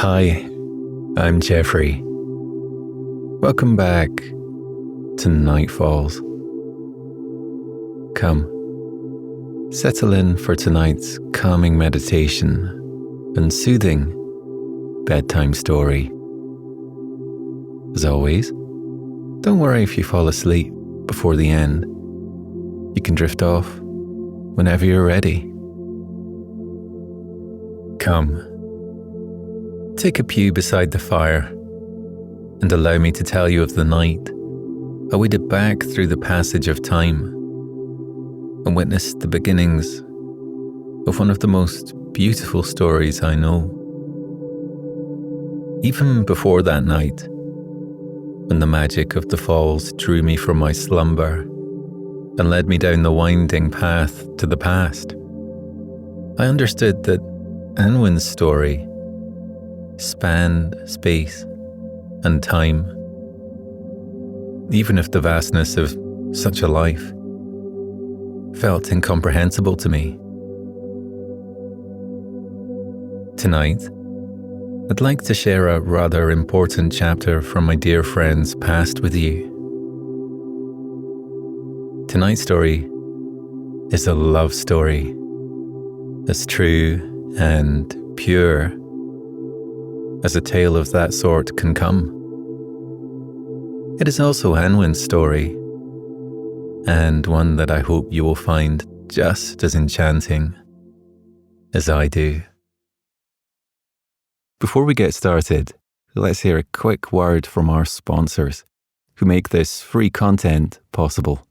Hi, I'm Geoffrey. Welcome back to Night Falls. Come, settle in for tonight's calming meditation and soothing bedtime story. As always, don't worry if you fall asleep before the end. You can drift off whenever you're ready. Come, take a pew beside the fire and allow me to tell you of the night I waded back through the passage of time and witnessed the beginnings of one of the most beautiful stories I know. Even before that night, when the magic of the falls drew me from my slumber and led me down the winding path to the past, I understood that Anwen's story spanned space and time, even if the vastness of such a life felt incomprehensible to me. Tonight, I'd like to share a rather important chapter from my dear friend's past with you. Tonight's story is a love story, as true and pure as a tale of that sort can come. It is also Anwen's story, and one that I hope you will find just as enchanting as I do. Before we get started, let's hear a quick word from our sponsors who make this free content possible.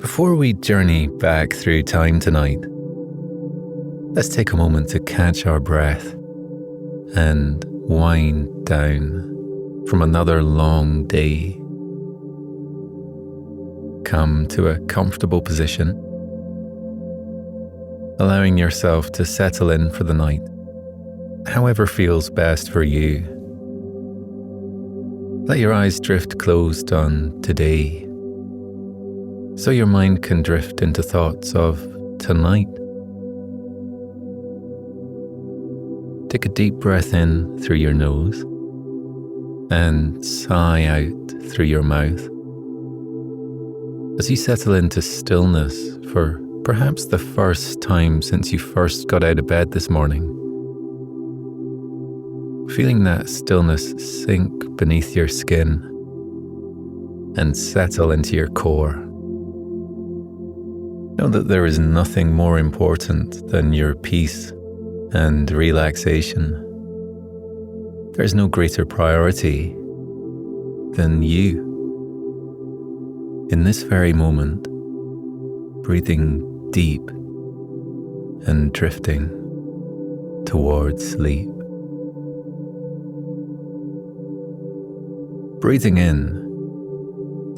Before we journey back through time tonight, let's take a moment to catch our breath and wind down from another long day. Come to a comfortable position, allowing yourself to settle in for the night, however feels best for you. Let your eyes drift closed on today, so your mind can drift into thoughts of tonight. Take a deep breath in through your nose and sigh out through your mouth as you settle into stillness for perhaps the first time since you first got out of bed this morning. Feeling that stillness sink beneath your skin and settle into your core. Know that there is nothing more important than your peace and relaxation. There is no greater priority than you. In this very moment, breathing deep and drifting towards sleep. Breathing in,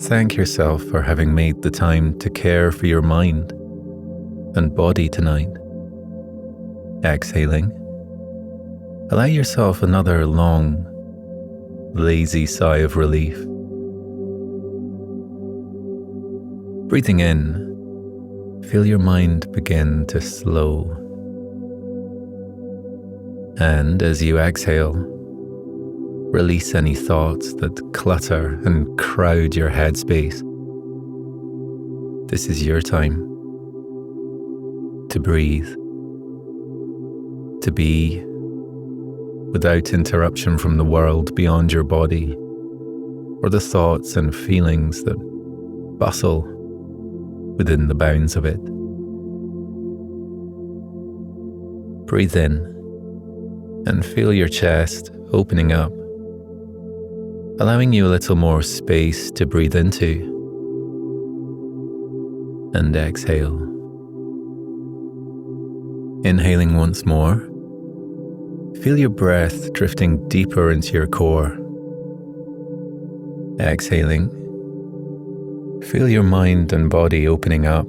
thank yourself for having made the time to care for your mind and body tonight. Exhaling, allow yourself another long, lazy sigh of relief. Breathing in, feel your mind begin to slow. And as you exhale, release any thoughts that clutter and crowd your headspace. This is your time to breathe, to be without interruption from the world beyond your body or the thoughts and feelings that bustle within the bounds of it. Breathe in and feel your chest opening up, allowing you a little more space to breathe into, and exhale. Inhaling once more, feel your breath drifting deeper into your core. Exhaling, feel your mind and body opening up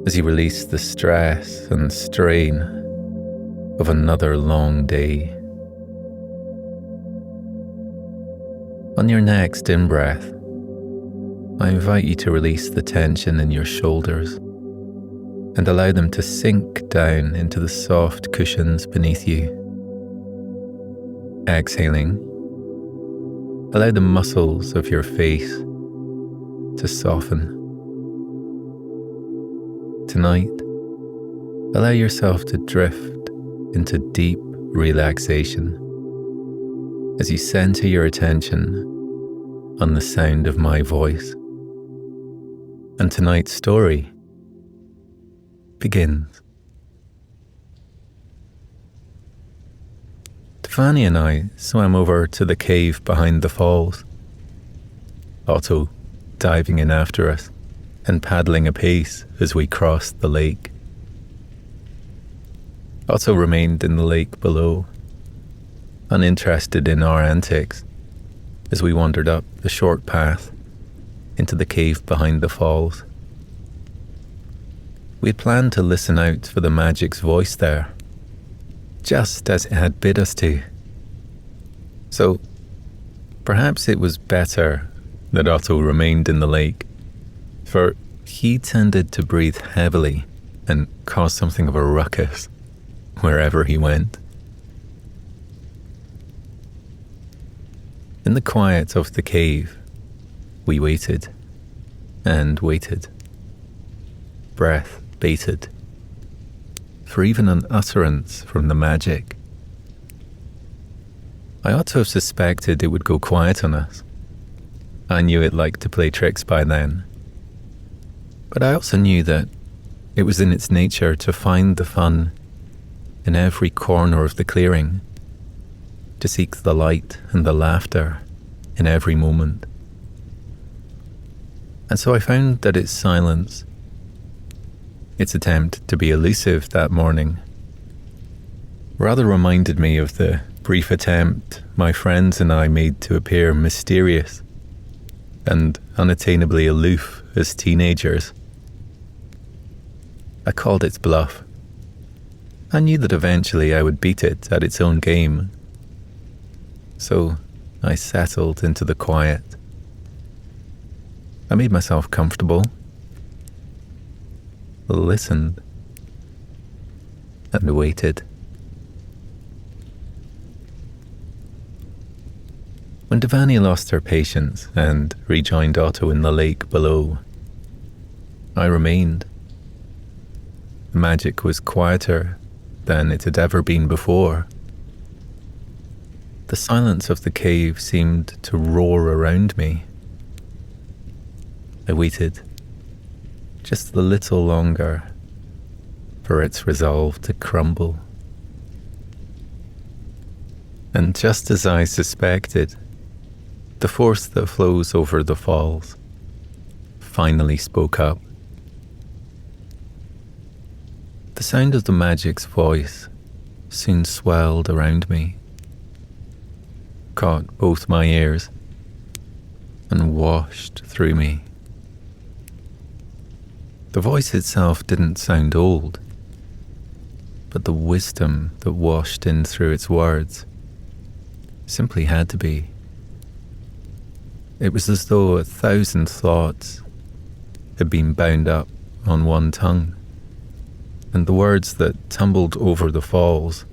as you release the stress and strain of another long day. On your next in-breath, I invite you to release the tension in your shoulders and allow them to sink down into the soft cushions beneath you. Exhaling, allow the muscles of your face to soften. Tonight, allow yourself to drift into deep relaxation as you center your attention on the sound of my voice. And tonight's story begins. Fanny and I swam over to the cave behind the falls, Otto diving in after us and paddling apace as we crossed the lake. Otto remained in the lake below, uninterested in our antics, as we wandered up the short path into the cave behind the falls. We had planned to listen out for the magic's voice there, just as it had bid us to. So, perhaps it was better that Otto remained in the lake, for he tended to breathe heavily and cause something of a ruckus wherever he went. In the quiet of the cave, we waited and waited, breath bated, for even an utterance from the magic. I ought to have suspected it would go quiet on us. I knew it liked to play tricks by then. But I also knew that it was in its nature to find the fun in every corner of the clearing, to seek the light and the laughter in every moment. And so I found that its silence, its attempt to be elusive that morning, rather reminded me of the brief attempt my friends and I made to appear mysterious and unattainably aloof as teenagers. I called its bluff. I knew that eventually I would beat it at its own game. So I settled into the quiet. I made myself comfortable, listened, and waited. When Devani lost her patience and rejoined Otto in the lake below, I remained. The magic was quieter than it had ever been before. The silence of the cave seemed to roar around me. I waited just a little longer for its resolve to crumble. And just as I suspected, the force that flows over the falls finally spoke up. The sound of the magic's voice soon swelled around me, caught both my ears, and washed through me. The voice itself didn't sound old, but the wisdom that washed in through its words simply had to be. It was as though 1,000 thoughts had been bound up on one tongue, and the words that tumbled over the falls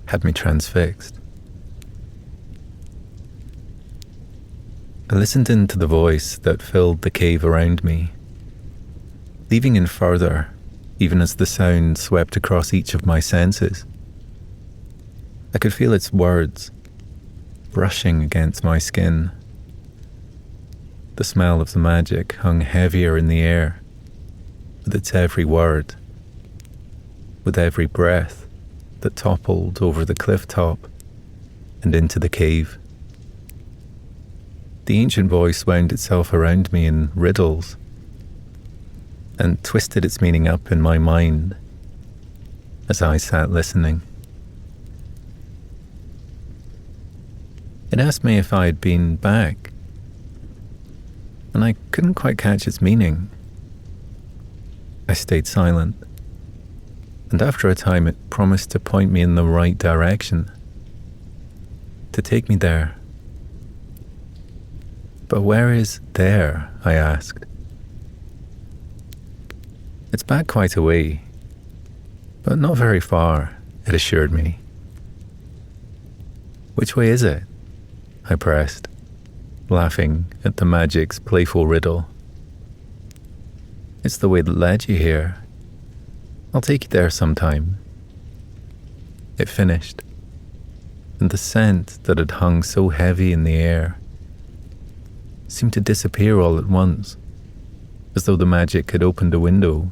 had me transfixed. I listened into the voice that filled the cave around me, leaving in further, even as the sound swept across each of my senses. I could feel its words brushing against my skin. The smell of the magic hung heavier in the air, with its every word, with every breath that toppled over the cliff top and into the cave. The ancient voice wound itself around me in riddles and twisted its meaning up in my mind as I sat listening. It asked me if I had been back, and I couldn't quite catch its meaning. I stayed silent, and after a time it promised to point me in the right direction, to take me there. But where is there? I asked. It's back quite a way, but not very far, it assured me. Which way is it? I pressed, laughing at the magic's playful riddle. It's the way that led you here. I'll take you there sometime. It finished, and the scent that had hung so heavy in the air seemed to disappear all at once, as though the magic had opened a window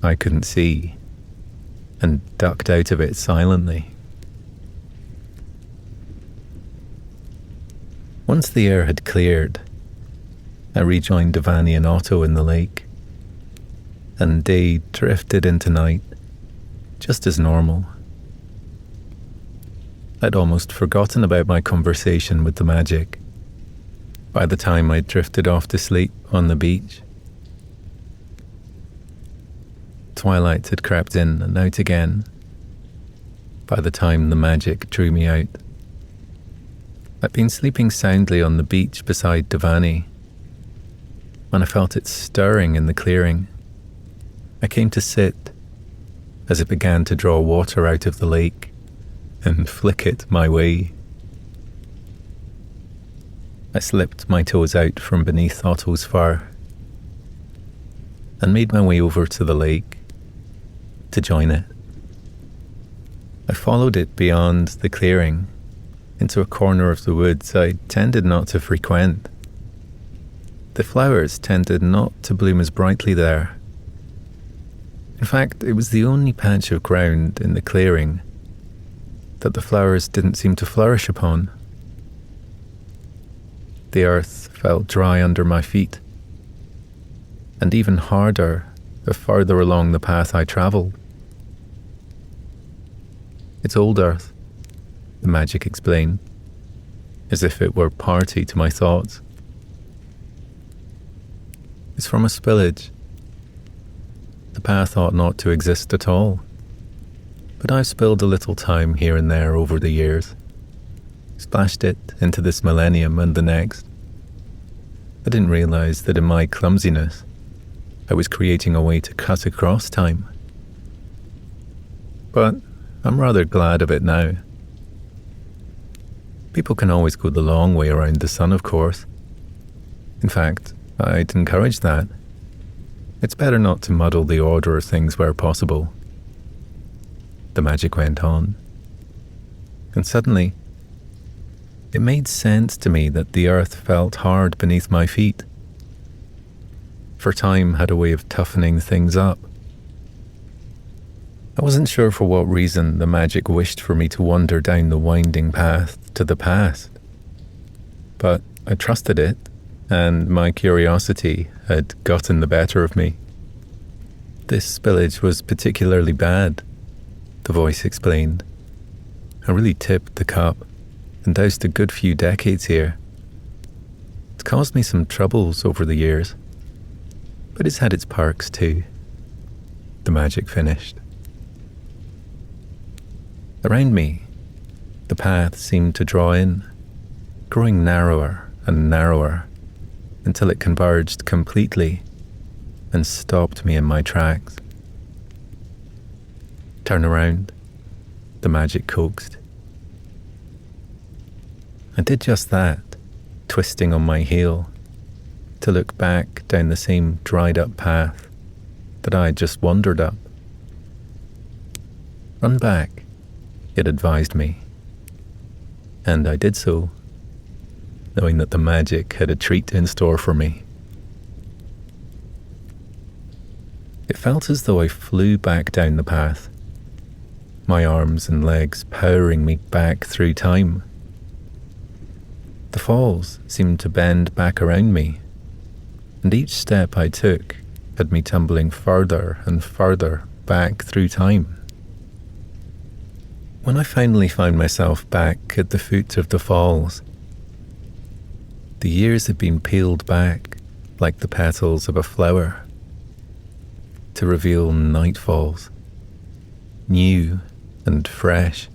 I couldn't see and ducked out of it silently. Once the air had cleared, I rejoined Devani and Otto in the lake, and day drifted into night, just as normal. I'd almost forgotten about my conversation with the magic by the time I'd drifted off to sleep on the beach. Twilight had crept in and out again by the time the magic drew me out. I'd been sleeping soundly on the beach beside Devani when I felt it stirring in the clearing. I came to sit as it began to draw water out of the lake and flick it my way. I slipped my toes out from beneath Otto's fur and made my way over to the lake to join it. I followed it beyond the clearing into a corner of the woods I tended not to frequent. The flowers tended not to bloom as brightly there. In fact, it was the only patch of ground in the clearing that the flowers didn't seem to flourish upon. The earth felt dry under my feet, and even harder the further along the path I travelled. It's old earth, the magic explained, as if it were party to my thoughts. It's from a spillage. The path ought not to exist at all, but I've spilled a little time here and there over the years, splashed it into this millennium and the next. I didn't realise that in my clumsiness, I was creating a way to cut across time. But I'm rather glad of it now. People can always go the long way around the sun, of course. In fact, I'd encourage that. It's better not to muddle the order of things where possible. The magic went on. And suddenly, it made sense to me that the earth felt hard beneath my feet. For time had a way of toughening things up. I wasn't sure for what reason the magic wished for me to wander down the winding path to the past. But I trusted it, and my curiosity had gotten the better of me. This spillage was particularly bad, the voice explained. I really tipped the cup and doused a good few decades here. It's caused me some troubles over the years, but it's had its perks too. The magic finished. Around me, the path seemed to draw in, growing narrower and narrower until it converged completely and stopped me in my tracks. Turn around, the magic coaxed. I did just that, twisting on my heel to look back down the same dried up path that I had just wandered up. Run back, it advised me, and I did so, knowing that the magic had a treat in store for me. It felt as though I flew back down the path, my arms and legs powering me back through time. The falls seemed to bend back around me, and each step I took had me tumbling further and further back through time. When I finally found myself back at the foot of the falls, the years had been peeled back like the petals of a flower to reveal nightfalls, new and fresh.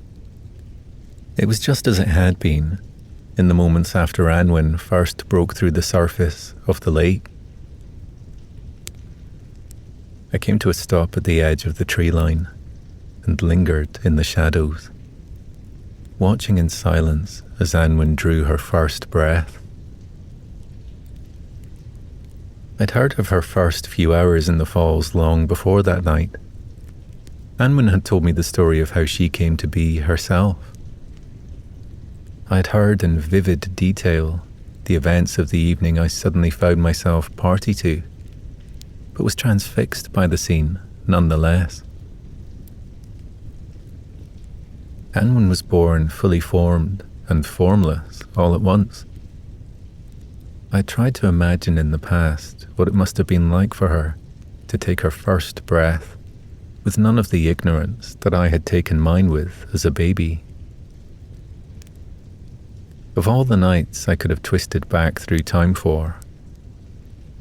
It was just as it had been in the moments after Anwen first broke through the surface of the lake. I came to a stop at the edge of the tree line and lingered in the shadows, watching in silence as Anwen drew her first breath. I'd heard of her first few hours in the falls long before that night. Anwen had told me the story of how she came to be herself. I'd heard in vivid detail the events of the evening I suddenly found myself party to, but was transfixed by the scene nonetheless. Anwen was born fully formed and formless all at once. I tried to imagine in the past what it must have been like for her to take her first breath with none of the ignorance that I had taken mine with as a baby. Of all the nights I could have twisted back through time for,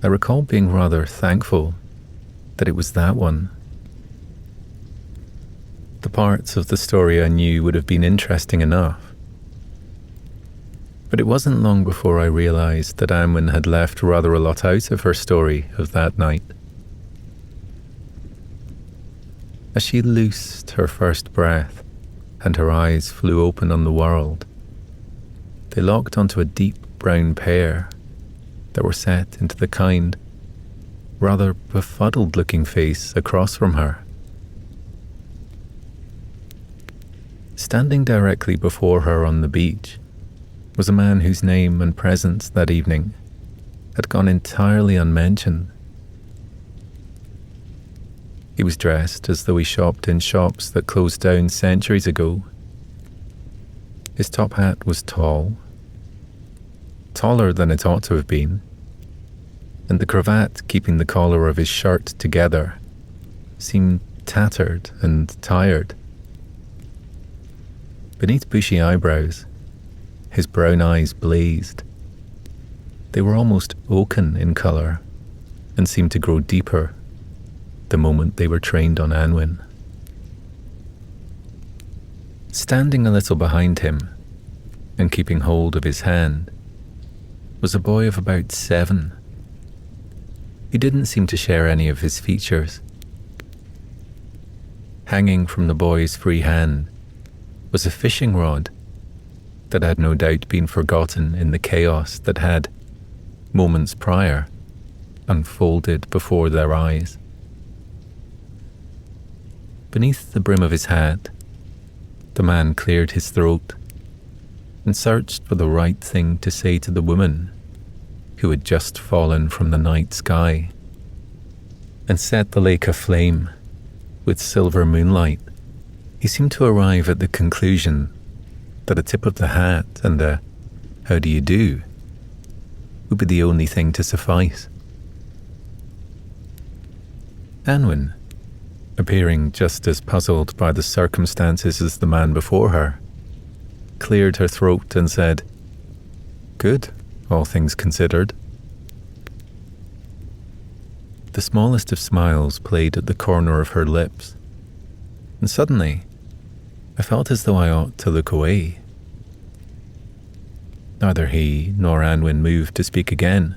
I recall being rather thankful that it was that one. The parts of the story I knew would have been interesting enough, but it wasn't long before I realized that Anwen had left rather a lot out of her story of that night. As she loosed her first breath and her eyes flew open on the world, they locked onto a deep brown pair that were set into the kind, rather befuddled-looking face across from her. Standing directly before her on the beach was a man whose name and presence that evening had gone entirely unmentioned. He was dressed as though he shopped in shops that closed down centuries ago. His top hat was tall, taller than it ought to have been, and the cravat keeping the collar of his shirt together seemed tattered and tired. Beneath bushy eyebrows, his brown eyes blazed. They were almost oaken in colour and seemed to grow deeper the moment they were trained on Anwen. Standing a little behind him and keeping hold of his hand was a boy of about 7. He didn't seem to share any of his features. Hanging from the boy's free hand was a fishing rod that had no doubt been forgotten in the chaos that had, moments prior, unfolded before their eyes. Beneath the brim of his hat, the man cleared his throat and searched for the right thing to say to the woman who had just fallen from the night sky and set the lake aflame with silver moonlight. He seemed to arrive at the conclusion that a tip of the hat and a "how do you do" would be the only thing to suffice. Anwen, appearing just as puzzled by the circumstances as the man before her, cleared her throat and said, "Good, all things considered." The smallest of smiles played at the corner of her lips, and suddenly I felt as though I ought to look away. Neither he nor Anwen moved to speak again,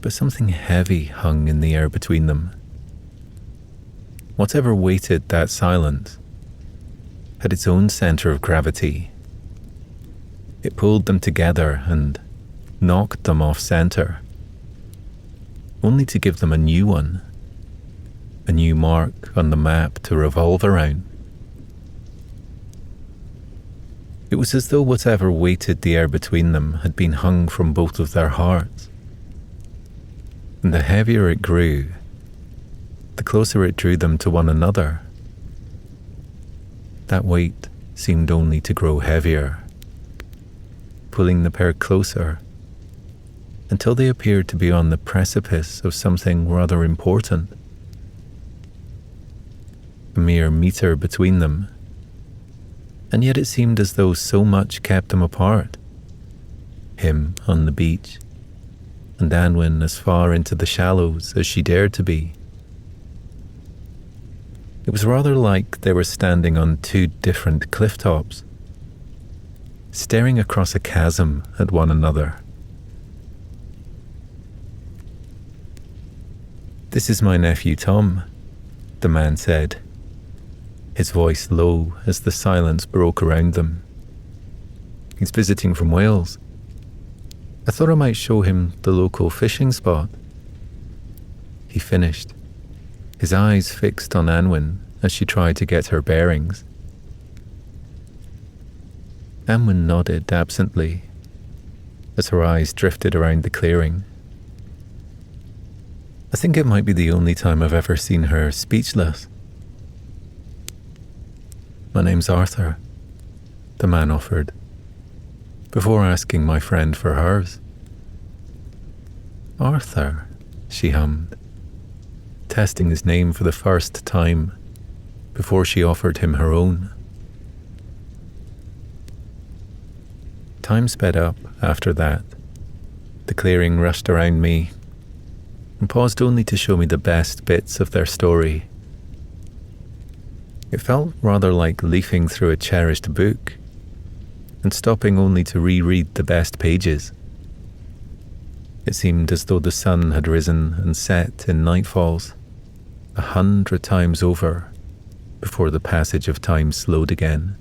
but something heavy hung in the air between them. Whatever weighted that silence had its own centre of gravity. It pulled them together and knocked them off centre, only to give them a new one, a new mark on the map to revolve around. It was as though whatever weighted the air between them had been hung from both of their hearts, and the heavier it grew, the closer it drew them to one another. That weight seemed only to grow heavier, pulling the pair closer until they appeared to be on the precipice of something rather important. A mere metre between them, and yet it seemed as though so much kept them apart. Him on the beach, and Anwen as far into the shallows as she dared to be. It was rather like they were standing on two different cliff tops, staring across a chasm at one another. "This is my nephew Tom," the man said, his voice low as the silence broke around them. "He's visiting from Wales. I thought I might show him the local fishing spot." He finished, his eyes fixed on Anwen as she tried to get her bearings. Anwen nodded absently as her eyes drifted around the clearing. I think it might be the only time I've ever seen her speechless. "My name's Arthur," the man offered, before asking my friend for hers. "Arthur," she hummed, testing his name for the first time before she offered him her own. Time sped up after that. The clearing rushed around me and paused only to show me the best bits of their story. It felt rather like leafing through a cherished book and stopping only to reread the best pages. It seemed as though the sun had risen and set in nightfalls 100 times over before the passage of time slowed again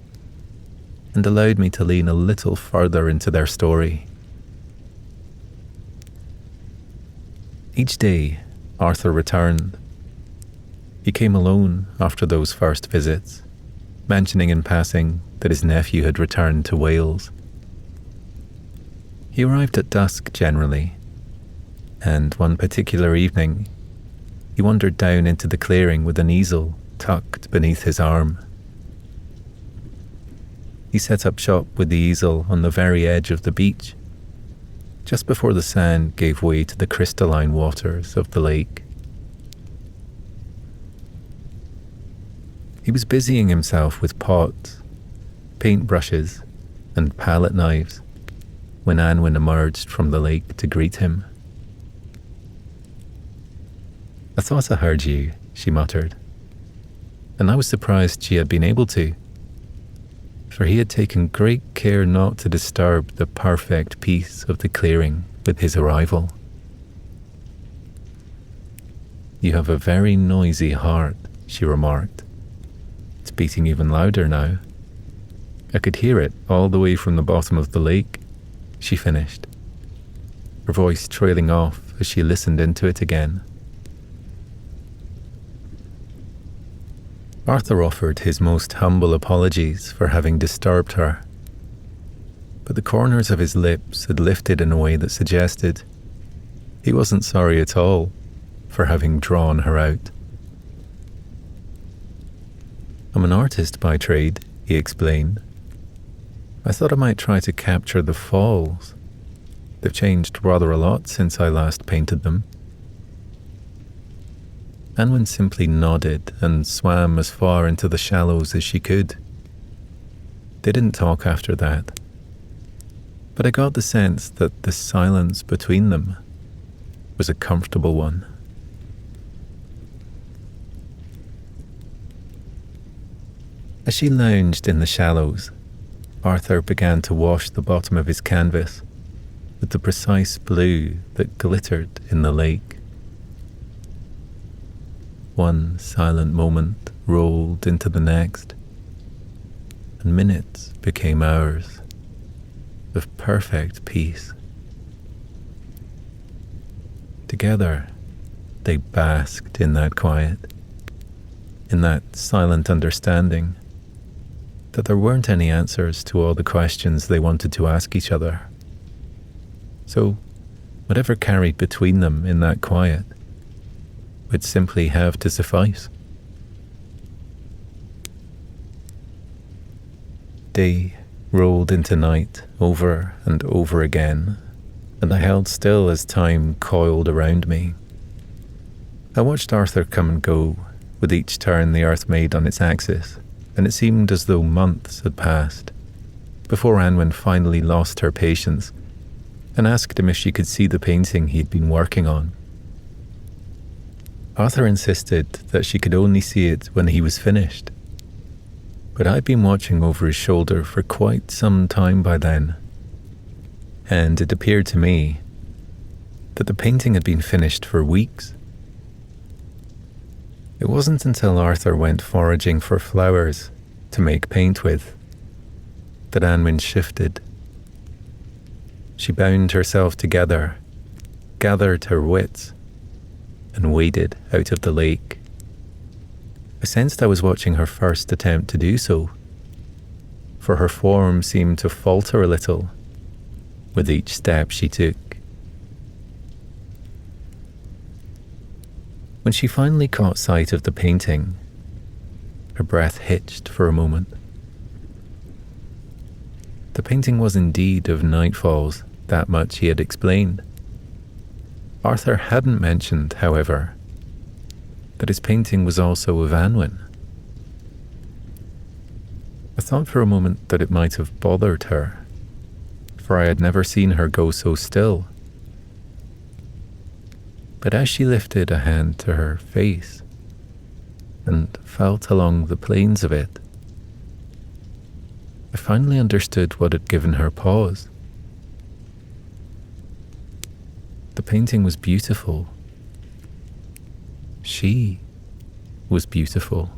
and allowed me to lean a little further into their story. Each day, Arthur returned. He came alone after those first visits, mentioning in passing that his nephew had returned to Wales. He arrived at dusk generally, and one particular evening, he wandered down into the clearing with an easel tucked beneath his arm. He set up shop with the easel on the very edge of the beach, just before the sand gave way to the crystalline waters of the lake. He was busying himself with pots, paintbrushes, and palette knives when Anwen emerged from the lake to greet him. "I thought I heard you," she muttered, and I was surprised she had been able to, for he had taken great care not to disturb the perfect peace of the clearing with his arrival. "You have a very noisy heart," she remarked. "It's beating even louder now. I could hear it all the way from the bottom of the lake," she finished, her voice trailing off as she listened into it again. Arthur offered his most humble apologies for having disturbed her, but the corners of his lips had lifted in a way that suggested he wasn't sorry at all for having drawn her out. "I'm an artist by trade," he explained. "I thought I might try to capture the falls. They've changed rather a lot since I last painted them." Anwen simply nodded and swam as far into the shallows as she could. They didn't talk after that, but I got the sense that the silence between them was a comfortable one. As she lounged in the shallows, Arthur began to wash the bottom of his canvas with the precise blue that glittered in the lake. One silent moment rolled into the next, and minutes became hours of perfect peace. Together, they basked in that quiet, in that silent understanding that there weren't any answers to all the questions they wanted to ask each other. So, whatever carried between them in that quiet would simply have to suffice. Day rolled into night over and over again, and I held still as time coiled around me. I watched Arthur come and go with each turn the earth made on its axis, and it seemed as though months had passed before Anwen finally lost her patience and asked him if she could see the painting he'd been working on. Arthur insisted that she could only see it when he was finished, but I'd been watching over his shoulder for quite some time by then, and it appeared to me that the painting had been finished for weeks, It wasn't until Arthur went foraging for flowers to make paint with that Anwen shifted. She bound herself together, gathered her wits, and waded out of the lake. I sensed I was watching her first attempt to do so, for her form seemed to falter a little with each step she took. When she finally caught sight of the painting, her breath hitched for a moment. The painting was indeed of nightfalls, that much he had explained. Arthur hadn't mentioned, however, that his painting was also of Anwen. I thought for a moment that it might have bothered her, for I had never seen her go so still. But as she lifted a hand to her face and felt along the planes of it, I finally understood what had given her pause. The painting was beautiful. She was beautiful.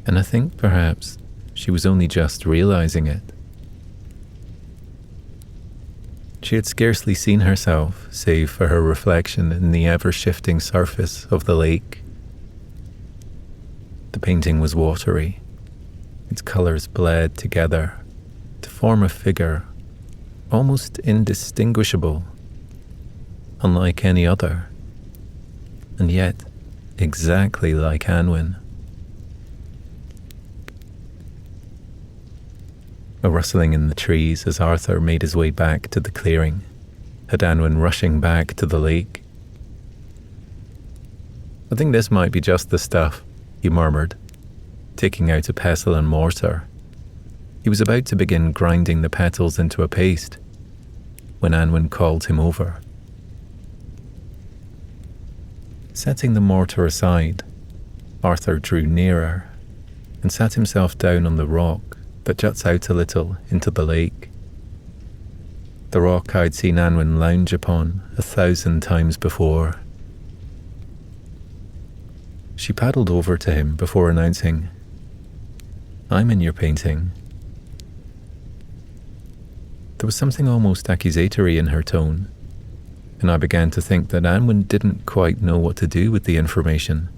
And I think perhaps she was only just realizing it. She had scarcely seen herself, save for her reflection in the ever-shifting surface of the lake. The painting was watery. Its colours bled together to form a figure almost indistinguishable, unlike any other, and yet exactly like Anwen. A rustling in the trees as Arthur made his way back to the clearing had Anwen rushing back to the lake. "I think this might be just the stuff," he murmured, taking out a pestle and mortar. He was about to begin grinding the petals into a paste when Anwen called him over. Setting the mortar aside, Arthur drew nearer and sat himself down on the rock that juts out a little into the lake. The rock I'd seen Anwen lounge upon 1,000 times before. She paddled over to him before announcing, "I'm in your painting." There was something almost accusatory in her tone, and I began to think that Anwen didn't quite know what to do with the information,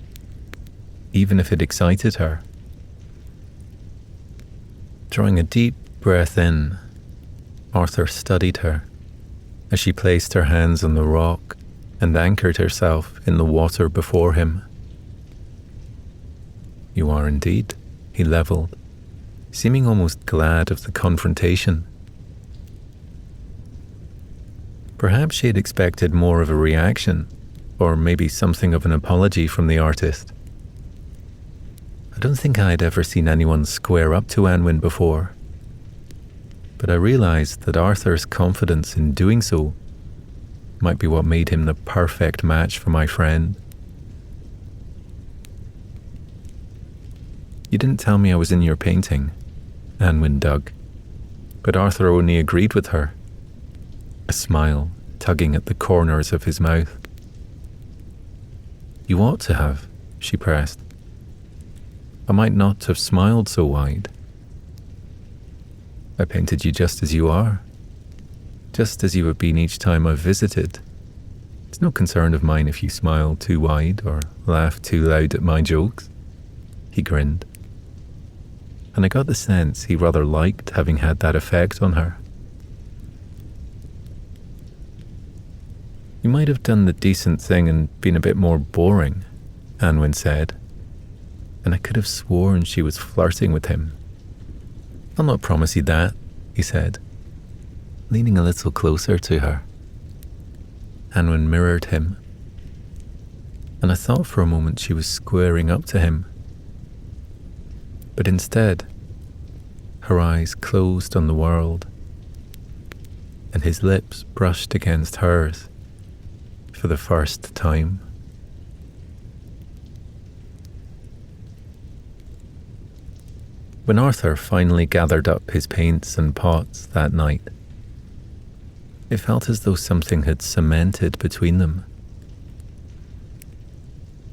even if it excited her. Drawing a deep breath in, Arthur studied her as she placed her hands on the rock and anchored herself in the water before him. "You are indeed," he levelled, seeming almost glad of the confrontation. Perhaps she had expected more of a reaction, or maybe something of an apology from the artist. I don't think I had ever seen anyone square up to Anwen before, but I realized that Arthur's confidence in doing so might be what made him the perfect match for my friend. "You didn't tell me I was in your painting," Anwen dug, but Arthur only agreed with her, a smile tugging at the corners of his mouth. "You ought to have," she pressed. "I might not have smiled so wide. I painted you just as you are, just as you have been each time I've visited. It's no concern of mine if you smile too wide or laugh too loud at my jokes." He grinned, and I got the sense he rather liked having had that effect on her. "You might have done the decent thing and been a bit more boring," Anwen said, and I could have sworn she was flirting with him. "I'll not promise you that," he said, leaning a little closer to her. Anwen mirrored him, and I thought for a moment she was squaring up to him. But instead, her eyes closed on the world, and his lips brushed against hers for the first time. When Arthur finally gathered up his paints and pots that night, it felt as though something had cemented between them.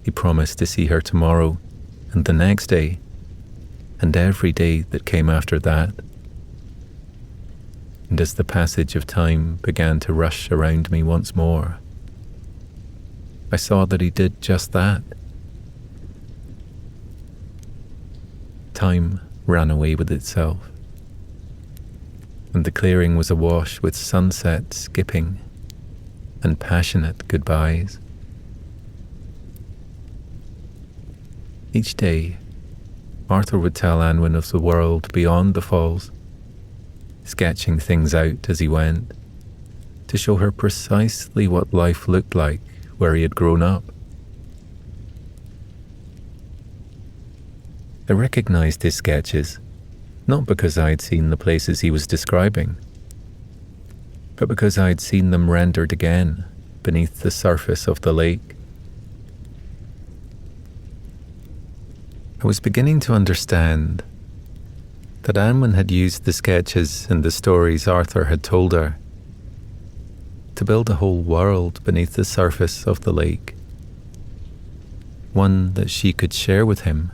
He promised to see her tomorrow, and the next day, and every day that came after that. And as the passage of time began to rush around me once more, I saw that he did just that. Time ran away with itself, and the clearing was awash with sunset skipping and passionate goodbyes. Each day, Arthur would tell Anwen of the world beyond the falls, sketching things out as he went, to show her precisely what life looked like where he had grown up. I recognized his sketches, not because I had seen the places he was describing, but because I had seen them rendered again beneath the surface of the lake. I was beginning to understand that Anwen had used the sketches and the stories Arthur had told her to build a whole world beneath the surface of the lake, one that she could share with him.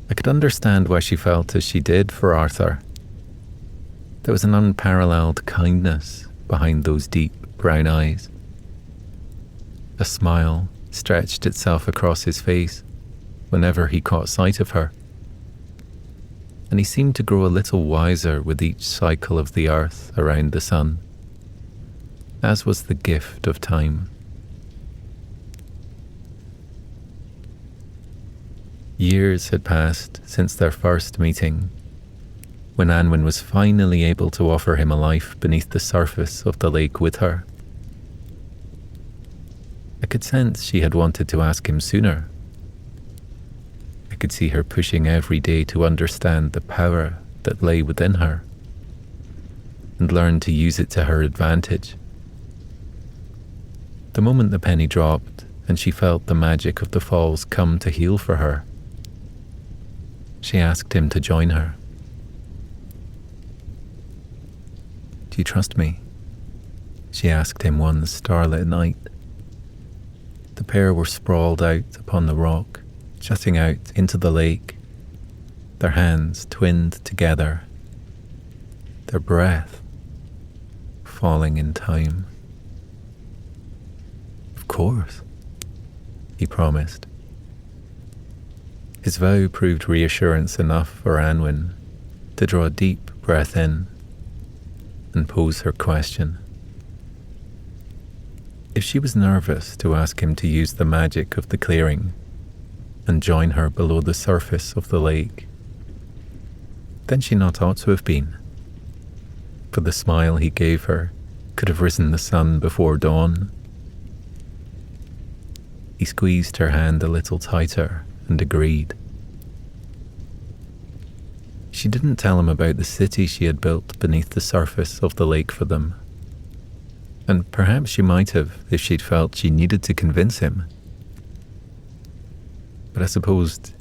I could understand why she felt as she did for Arthur. There was an unparalleled kindness behind those deep brown eyes. A smile stretched itself across his face whenever he caught sight of her, and he seemed to grow a little wiser with each cycle of the earth around the sun, as was the gift of time. Years had passed since their first meeting, when Anwen was finally able to offer him a life beneath the surface of the lake with her. I could sense she had wanted to ask him sooner. I could see her pushing every day to understand the power that lay within her and learn to use it to her advantage. The moment the penny dropped and she felt the magic of the falls come to heal for her, she asked him to join her. "Do you trust me?" she asked him one starlit night. The pair were sprawled out upon the rock, jutting out into the lake, their hands twinned together, their breath falling in time. "Of course," he promised. His vow proved reassurance enough for Anwen to draw a deep breath in and pose her question. If she was nervous to ask him to use the magic of the clearing and join her below the surface of the lake, then she not ought to have been, for the smile he gave her could have risen the sun before dawn. He squeezed her hand a little tighter and agreed. She didn't tell him about the city she had built beneath the surface of the lake for them, and perhaps she might have if she'd felt she needed to convince him. But I supposed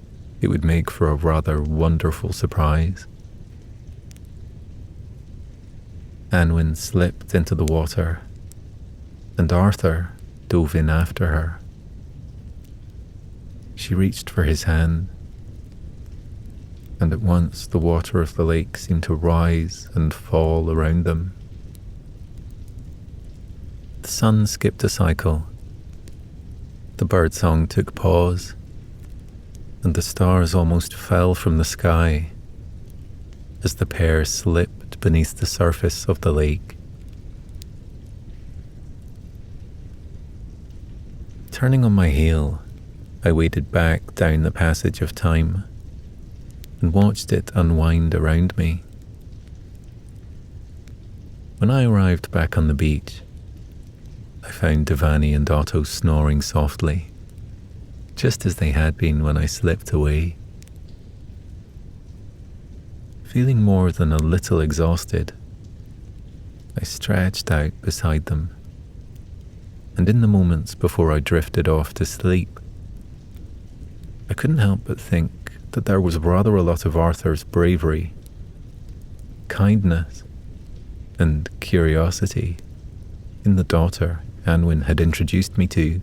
it would make for a rather wonderful surprise. Anwen slipped into the water, and Arthur dove in after her. She reached for his hand, and at once the water of the lake seemed to rise and fall around them. The sun skipped a cycle, the birdsong took pause, and the stars almost fell from the sky as the pair slipped beneath the surface of the lake. Turning on my heel, I waded back down the passage of time and watched it unwind around me. When I arrived back on the beach, I found Devani and Otto snoring softly, just as they had been when I slipped away. Feeling more than a little exhausted, I stretched out beside them, and in the moments before I drifted off to sleep, I couldn't help but think that there was rather a lot of Arthur's bravery, kindness, and curiosity in the daughter Anwen had introduced me to.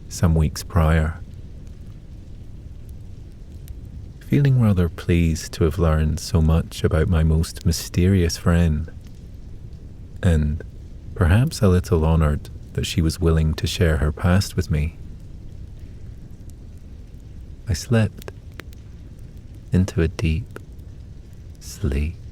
some weeks prior. Feeling rather pleased to have learned so much about my most mysterious friend, and perhaps a little honoured that she was willing to share her past with me, I slipped into a deep sleep.